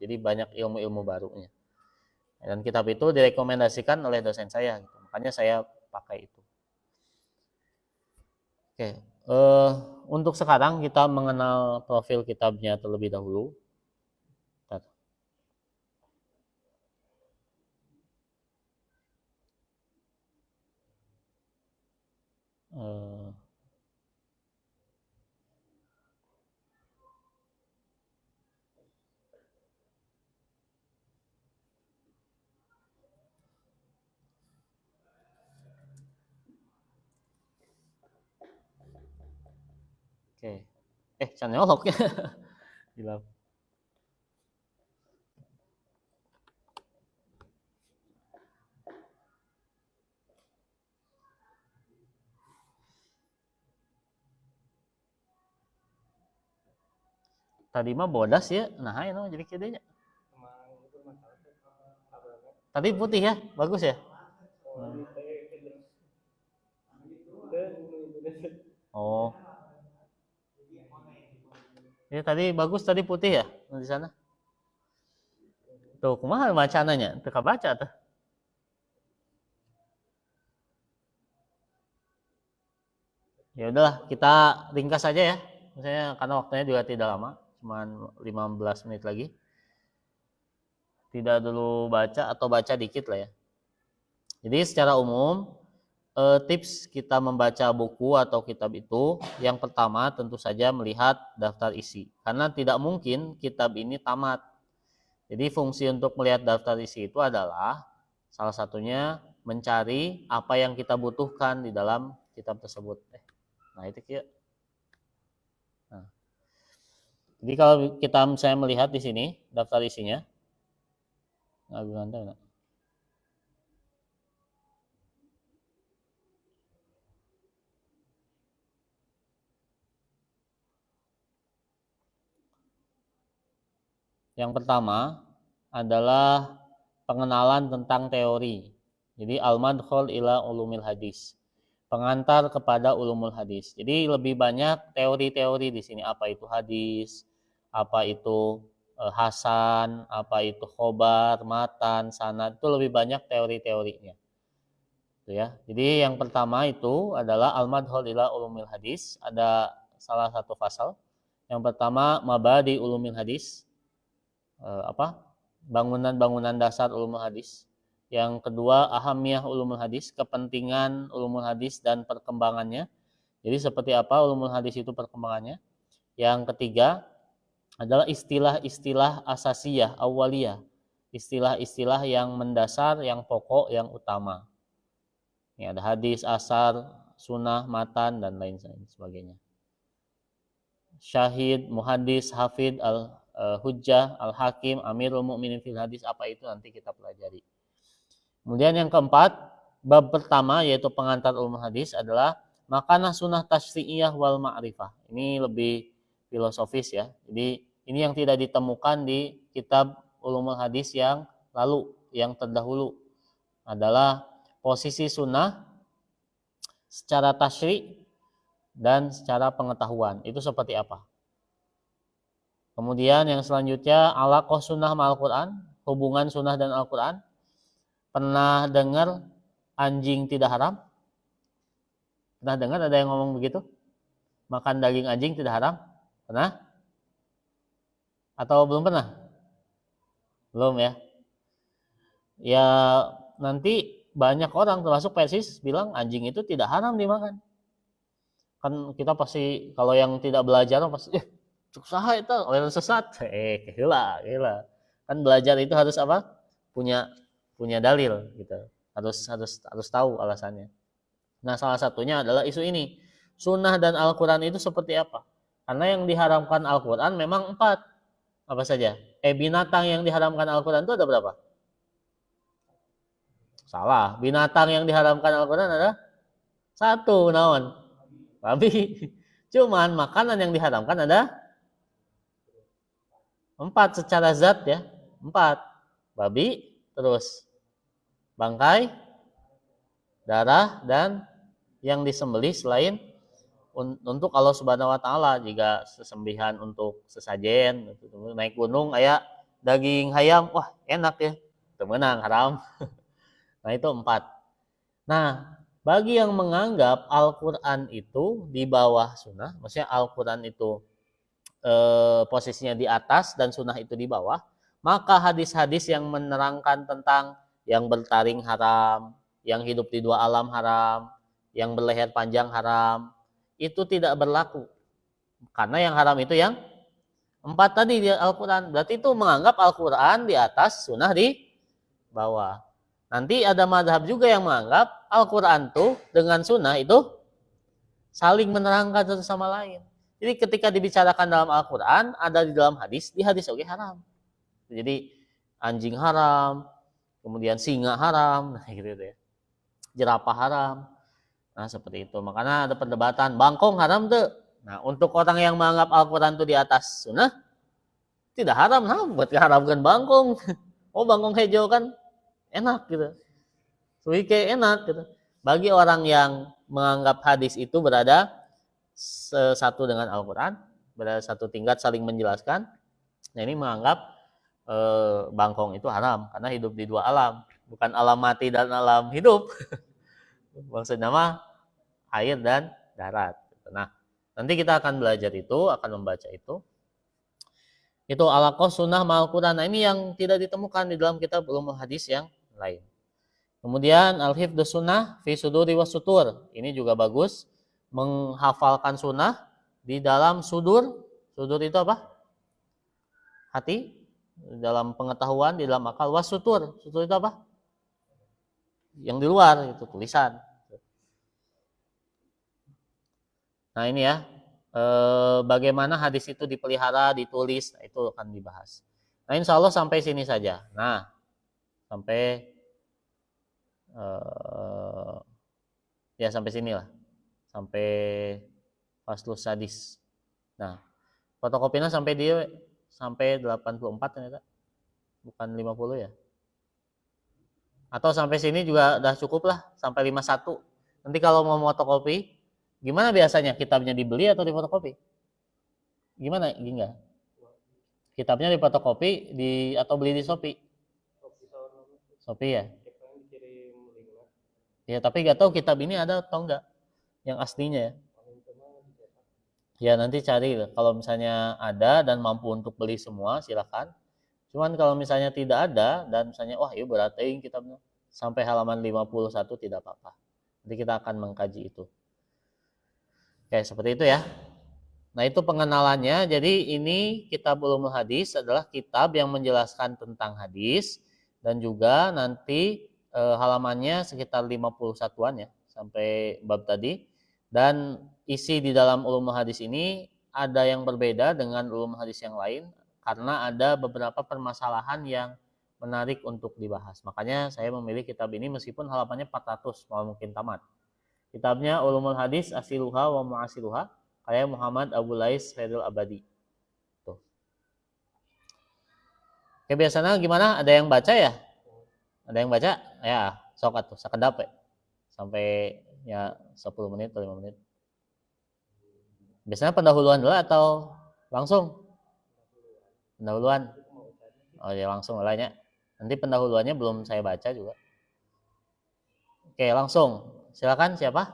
Jadi banyak ilmu-ilmu barunya. Dan kitab itu direkomendasikan oleh dosen saya, gitu. Makanya saya pakai itu. Oke, untuk sekarang kita mengenal profil kitabnya terlebih dahulu. Bentar. Oke, jangan nyolok ya. Gila. Tadi mah bodas ya, nah ini jadi kayaknya. Tadi putih ya, bagus ya. Oh. Ini tadi bagus, tadi putih ya di sana. Tuh, kumaha bacananya? Teu kabaca tuh. Ya udahlah, kita ringkas saja ya. Misalnya karena waktunya juga tidak lama, cuma 15 menit lagi. Tidak dulu baca atau baca dikit lah ya. Jadi secara umum tips kita membaca buku atau kitab itu, yang pertama tentu saja melihat daftar isi. Karena tidak mungkin kitab ini tamat. Jadi fungsi untuk melihat daftar isi itu adalah salah satunya mencari apa yang kita butuhkan di dalam kitab tersebut. Nah itu kia. Nah, jadi kalau kita misalnya melihat di sini daftar isinya, yang pertama adalah pengenalan tentang teori. Jadi al-madkhul ila ulumil hadis. Pengantar kepada ulumul hadis. Jadi lebih banyak teori-teori di sini, apa itu hadis, apa itu hasan, apa itu khobar, matan, sanad, itu lebih banyak teori-teorinya. Itu ya. Jadi yang pertama itu adalah al-madkhul ila ulumil hadis, ada salah satu pasal. Yang pertama mabadi ulumil hadis. Bangunan-bangunan dasar ulumul hadis. Yang kedua ahamiyah ulumul hadis, kepentingan ulumul hadis dan perkembangannya. Jadi seperti apa ulumul hadis itu perkembangannya. Yang ketiga adalah istilah-istilah asasiyah, awaliyah. Istilah-istilah yang mendasar, yang pokok, yang utama. Ini ada hadis, asar, sunnah, matan, dan lain sebagainya. Syahid, muhaddis, hafid, hujjah, al-hakim, amirul mu'minin fil hadis, apa itu nanti kita pelajari. Kemudian yang keempat, bab pertama yaitu pengantar ulumul hadis adalah makanah sunnah tasyri'iyah wal ma'rifah. Ini lebih filosofis ya. Jadi ini yang tidak ditemukan di kitab ulumul hadis yang lalu, yang terdahulu, adalah posisi sunnah secara tasyri' dan secara pengetahuan. Itu seperti apa? Kemudian yang selanjutnya alaqah sunnah ma'al Quran, hubungan sunnah dan Al-Quran. Pernah dengar anjing tidak haram? Pernah dengar ada yang ngomong begitu? Makan daging anjing tidak haram? Pernah? Atau belum pernah? Belum ya? Ya nanti banyak orang termasuk Persis bilang anjing itu tidak haram dimakan. Kan kita pasti kalau yang tidak belajar pasti cuk saha itu orang sesat. Gila. Kan belajar itu harus apa? Punya dalil gitu. Harus tahu alasannya. Nah, salah satunya adalah isu ini. Sunnah dan Al-Qur'an itu seperti apa? Karena yang diharamkan Al-Qur'an memang 4. Apa saja? Binatang yang diharamkan Al-Qur'an itu ada berapa? Salah. Binatang yang diharamkan Al-Qur'an ada 1, naon? Babi. Cuman makanan yang diharamkan ada 4 secara zat ya. 4. Babi, terus bangkai, darah, dan yang disembelih selain untuk Allah Subhanahu wa taala. Jika sesembelihan untuk sesajen, naik gunung aya daging ayam, wah enak ya, temenang haram. Nah itu 4. Nah bagi yang menganggap Al-Quran itu di bawah sunnah, maksudnya Al-Quran itu posisinya di atas dan sunnah itu di bawah, maka hadis-hadis yang menerangkan tentang yang bertaring haram, yang hidup di dua alam haram, yang berleher panjang haram, itu tidak berlaku. Karena yang haram itu yang 4 tadi di Al-Quran. Berarti itu menganggap Al-Quran di atas, sunnah di bawah. Nanti ada mazhab juga yang menganggap Al-Quran tuh dengan sunnah itu saling menerangkan satu sama lain. Jadi ketika dibicarakan dalam Al-Quran, ada di dalam hadis, di hadis oke haram. Jadi anjing haram, kemudian singa haram, nah gitu ya. Jerapah haram. Nah seperti itu. Makanya ada perdebatan, bangkong haram tuh. Nah untuk orang yang menganggap Al-Quran itu di atas sunnah, tidak haram, nah buat haramkan bangkong. Oh bangkong hijau kan enak gitu. Suike enak gitu. Bagi orang yang menganggap hadis itu berada satu dengan Al-Quran, berada satu tingkat saling menjelaskan. Nah ini menganggap bangkong itu haram karena hidup di dua alam, bukan alam mati dan alam hidup. Maksudnya mah air dan darat. Nah nanti kita akan belajar itu, akan membaca itu. Itu alaqah sunnah ma'al Quran. Nah ini yang tidak ditemukan di dalam kitab ulumul hadis yang lain. Kemudian al-hifdzus sunnah fi suduri was sutur. Ini juga bagus, menghafalkan sunnah di dalam sudur. Sudur itu apa? Hati, dalam pengetahuan, di dalam akal. Was sutur. Sutur itu apa? Yang di luar, itu tulisan. Nah ini ya, bagaimana hadis itu dipelihara, ditulis, nah, itu akan dibahas. Nah insya Allah sampai sini saja. Nah sampai ya sampai sinilah, sampai faslus sadis. Nah fotokopinya sampai dia sampai 84 ternyata, bukan 50 ya. Atau sampai sini juga udah cukup lah, sampai 51. Nanti kalau mau fotokopi, gimana biasanya? Kitabnya dibeli atau difotokopi? Gimana? Gini kitabnya difotokopi atau beli di Shopee? Shopee ya? Ya tapi gak tahu kitab ini ada atau enggak yang aslinya ya. Ya nanti cari kalau misalnya ada dan mampu untuk beli semua silakan. Cuman kalau misalnya tidak ada dan misalnya wah iya beratain kitabnya sampai halaman 51 tidak apa-apa. Nanti kita akan mengkaji itu. Oke, seperti itu ya. Nah, itu pengenalannya. Jadi ini kitab ulumul hadis adalah kitab yang menjelaskan tentang hadis dan juga nanti halamannya sekitar 51-an ya sampai bab tadi. Dan isi di dalam ulumul hadis ini ada yang berbeda dengan ulumul hadis yang lain karena ada beberapa permasalahan yang menarik untuk dibahas. Makanya saya memilih kitab ini meskipun halamannya 400, mau mungkin tamat. Kitabnya Ulumul Hadis Asiluha wa Mu'asiluha karya Muhammad Abu Lais Khairul Abadi. Tuh. Oke, biasanya gimana? Ada yang baca ya? Ada yang baca? Ya, sok atuh sakedap ya. Sampai ya 10 menit atau 5 menit. Biasanya pendahuluan dulu atau langsung? Pendahuluan. Oh ya langsung mulainya. Nanti pendahuluannya belum saya baca juga. Oke, langsung. Silakan siapa?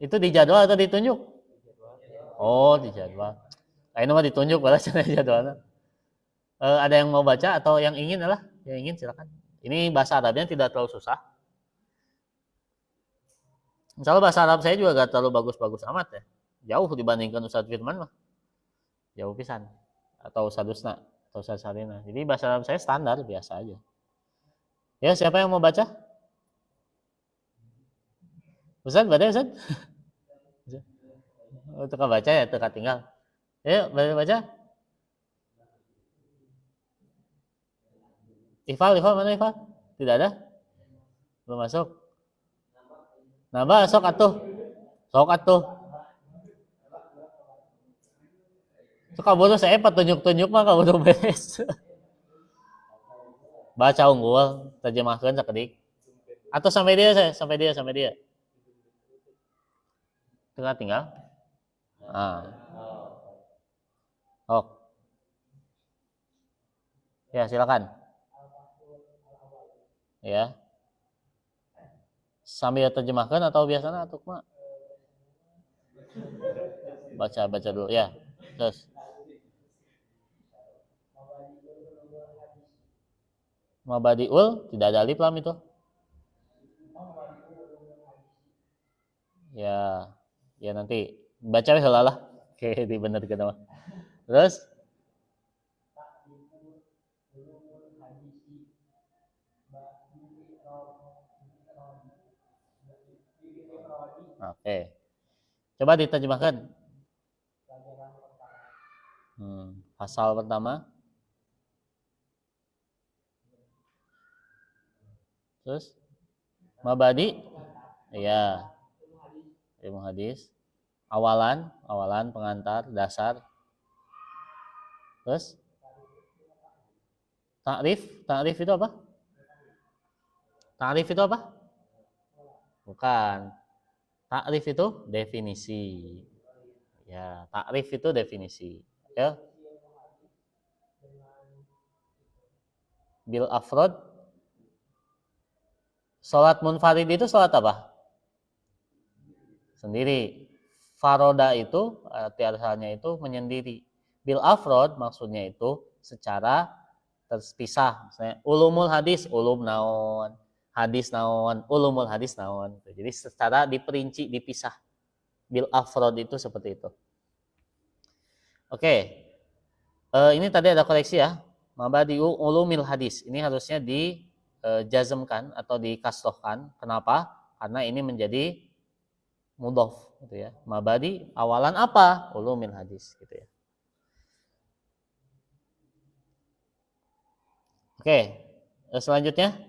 Itu di jadwal atau ditunjuk? Oh, di jadwal. Ini mah ditunjuk balas jadwalnya. Ada yang mau baca atau yang ingin lah? Yang ingin silakan. Ini bahasa Arabnya tidak terlalu susah. Insya Allah bahasa Arab saya juga gak terlalu bagus-bagus amat ya. Jauh dibandingkan Ustadz Firman mah. Jauh pisan. Atau Ustadz Usna. Atau Ustadz Sarina. Jadi bahasa Arab saya standar, biasa aja. Ya, siapa yang mau baca? Ustadz, baca Ustadz? Tukar baca ya, tukar tinggal. Ayo, baca. Ifal mana Ifal? Tidak ada? Belum masuk? Nambah, sok atuh. Sok atuh. Suka bodoh saya tunjuk-tunjuk mah kalau bodoh beres. Baca unggul, terjemahkan sakedik. Atau sampai dia. Tengah tinggal. Ah. Oh. Ya, silakan. Ya. Sambil terjemahkan atau biasanya atau mah? Baca dulu ya. Terus mabadiul tidak ada alif lam itu. Ya. Ya nanti baca heula lah. Oke, bener kita mah. Terus oke. Coba diterjemahkan. Pasal pertama. Terus mabadi. Iya. Ilmu hadis. Awalan, pengantar, dasar. Terus takrif itu apa? Takrif itu apa? Bukan. Takrif itu definisi. Ya, takrif itu definisi. Ya. Bil afrod. Salat munfarid itu salat apa? Sendiri. Faroda itu arti asalnya itu menyendiri. Bil afrod maksudnya itu secara terpisah. Misalnya ulumul hadis, ulum naon, hadis naon, ulumul hadis naon. Jadi secara diperinci, dipisah. Bil afrod itu seperti itu. Oke. Ini tadi ada koreksi ya. Mabadi'u ulumil hadis. Ini harusnya dijazmkan atau dikasrohkan. Kenapa? Karena ini menjadi mudhof gitu ya. Mabadi awalan apa? Ulumil hadis gitu ya. Oke. Selanjutnya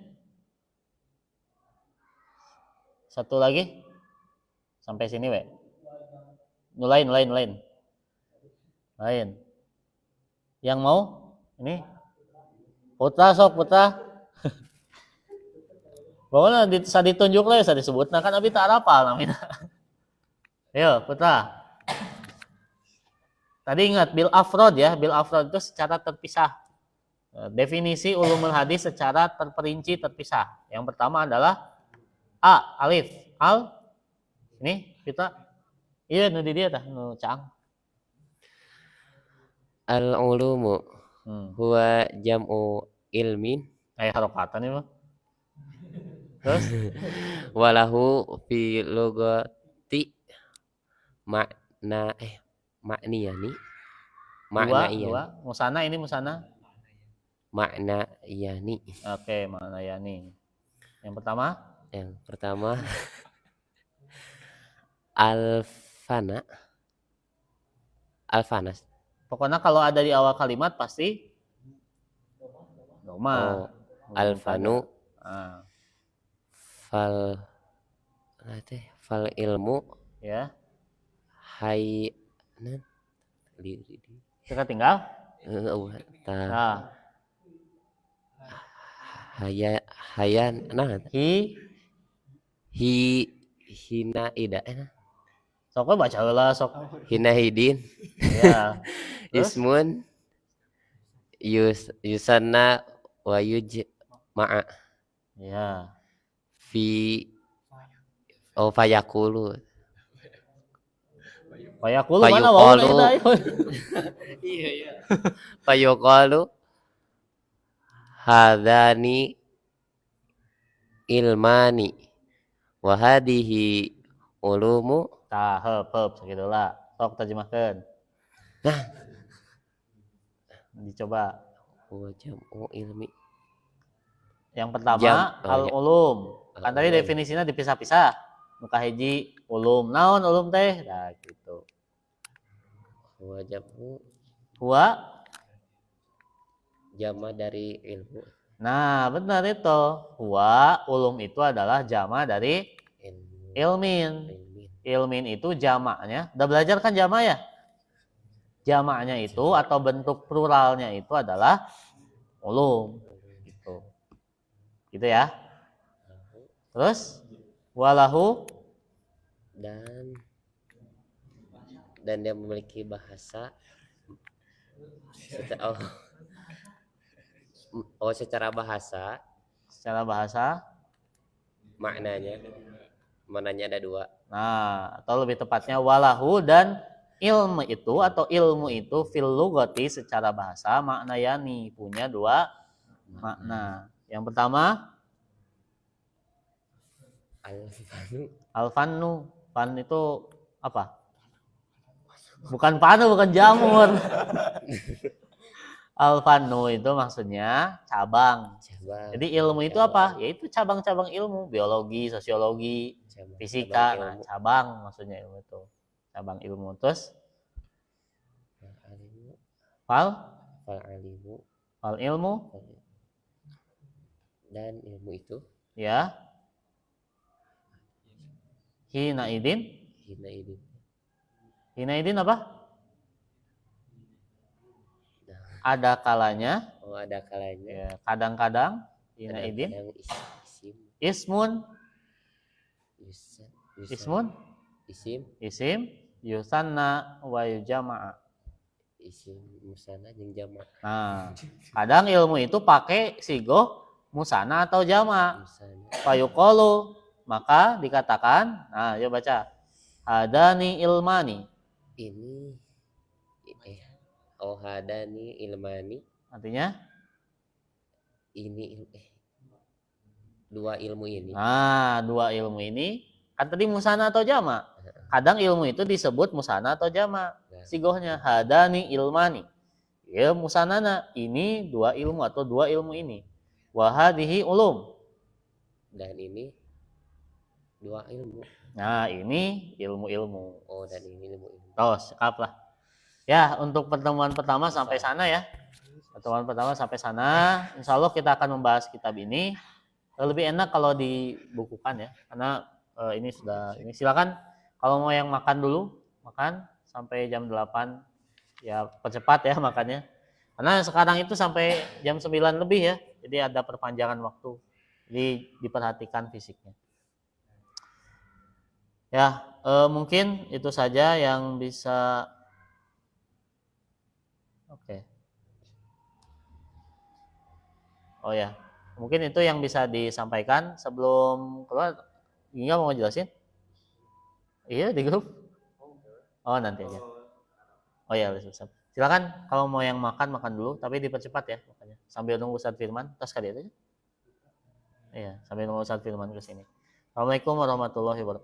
satu lagi sampai sini we. Lain. Yang mau ini Putra sok Putra. Pokoknya bisa ditunjuk lah, bisa disebut. Nah kan abi tak apa namanya. Ayo Putra. Tadi ingat bil afrod ya, bil afrod itu secara terpisah. Definisi ulumul hadis secara terperinci terpisah. Yang pertama adalah A, alif, al. Ini kita iya nu di dia tah nu cang. Al ulumu huwa jam'u ilmin. Harokatan ini mah. Terus Walahu fi lugati makna makniyani. Makna dua. Musana ini musana. Makna yani. Oke, makna yani. Yang pertama alfanas. Pokoknya kalau ada di awal kalimat pasti doma. Alfanu. Fal ilmu ya. Haynan. Kita tinggal. Nah. Hayan nah. Hina ida. Sok baca heula sok. Hinahidin. Ya. Ismun yusanna wa yujma'a. Ya. Fayaqulu. Mana waulu iya. Fayaqulu hadani ilmani wa hadihi ulumu. Tah heup sakitulah. Sok terjemahkeun. Nah, dicoba. Jam'u ilmi. Yang pertama al-ulum. Kan tadi definisinya dipisah-pisah. Muka hiji ulum. Naon ulum teh? Nah, gitu. Huwa jam'u. Huwa jama dari ilmu. Nah, benar itu. Huwa ulum itu adalah jama dari ilmin. Ilmin itu jamaknya. Udah belajar kan jama ya? Jamaknya itu atau bentuk pluralnya itu adalah ulum. Gitu ya. Terus walahu dan dia memiliki bahasa Oh, secara bahasa Secara bahasa, maknanya ada dua. nah, atau lebih tepatnya walahu dan ilmu itu atau ilmu itu fil lugati secara bahasa makna yani punya dua makna. Yang pertama Alfanu alfanu, fan itu apa? Bukan panu, bukan jamur. Alfanu itu maksudnya cabang. cabang. Jadi ilmu itu apa? Yaitu cabang-cabang ilmu, biologi, sosiologi, fisika. Nah, ilmu. cabang maksudnya ilmu itu. Cabang ilmu. Terus Alimu, fal alimu, fal ilmu dan ilmu itu ya hina idin. hina idin. Apa? Ada kalanya. Oh, ada kalanya. Ya, kadang-kadang hina idin. Ismun. Ismun. Isim. Yusanna wa yujama'a. Isim musana jeung jama. Nah, kadang ilmu itu pakai sigoh musana atau jama. Fayuqalu, maka dikatakan, nah, yuk baca. Hadani ilmani. Ini hadani ilmani. Artinya? Ini dua ilmu ini. Nah, dua ilmu ini kan tadi musana atau jama. Kadang ilmu itu disebut musana atau jama. Sigohnya hadani ilmani. Ya musanana ini dua ilmu atau dua ilmu ini. Wahadihi ulum. Dan ini dua ilmu. Nah, ini ilmu-ilmu. Oh, dan ini ilmu-ilmu. Oh, sekap lah. Ya, untuk pertemuan pertama sampai sana ya. Pertemuan pertama sampai sana. Insya Allah kita akan membahas kitab ini. Lebih enak kalau dibukukan ya. Karena ini sudah, ini silakan kalau mau yang makan dulu, makan sampai jam 8. Ya, percepat ya makannya. Karena sekarang itu sampai jam 9 lebih ya. Jadi ada perpanjangan waktu. Jadi diperhatikan fisiknya. Ya, mungkin itu saja yang bisa. Oke. Oh ya, mungkin itu yang bisa disampaikan sebelum keluar. Gingga mau jelasin? Iya di grup. Oh nanti aja. Oh ya, silakan kalau mau yang makan dulu, tapi dipercepat ya makanya. Sambil nunggu Ustadz Firman, tas kali aja. Iya, sambil nunggu Ustadz Firman ke sini. Assalamualaikum warahmatullahi wabarakatuh.